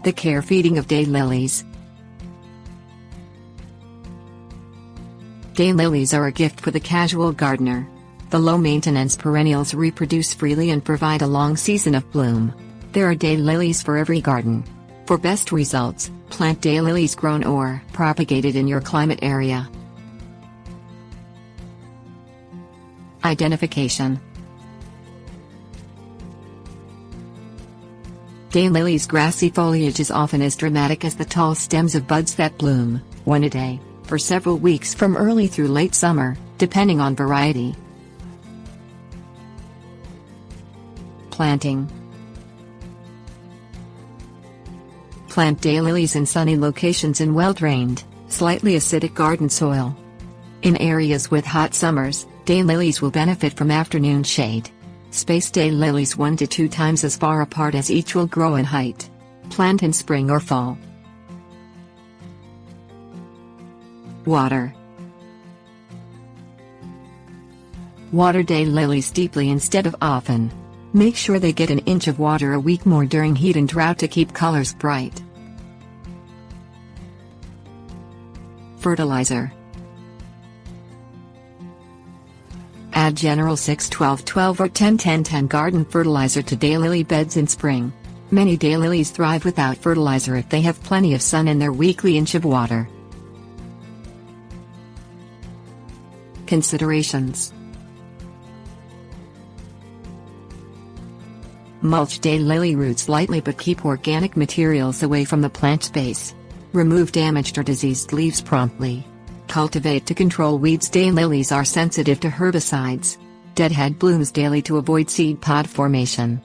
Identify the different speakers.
Speaker 1: The Care Feeding of Daylilies. Daylilies are a gift for the casual gardener. The low-maintenance perennials reproduce freely and provide a long season of bloom. There are daylilies for every garden. For best results, plant daylilies grown or propagated in your climate area. Identification. Daylilies' grassy foliage is often as dramatic as the tall stems of buds that bloom, one a day, for several weeks from early through late summer, depending on variety. Planting. Plant daylilies in sunny locations in well-drained, slightly acidic garden soil. In areas with hot summers, daylilies will benefit from afternoon shade. Space daylilies 1 to 2 times as far apart as each will grow in height. Plant in spring or fall. Water. Water daylilies deeply instead of often. Make sure they get an inch of water a week more during heat and drought to keep colors bright. Fertilizer. Add general 6-12-12 or 10-10-10 garden fertilizer to daylily beds in spring. Many daylilies thrive without fertilizer if they have plenty of sun and their weekly inch of water. Considerations. Mulch daylily roots lightly but keep organic materials away from the plant base. Remove damaged or diseased leaves promptly. Cultivate to control weeds. Daylilies are sensitive to herbicides. Deadhead blooms daily to avoid seed pod formation.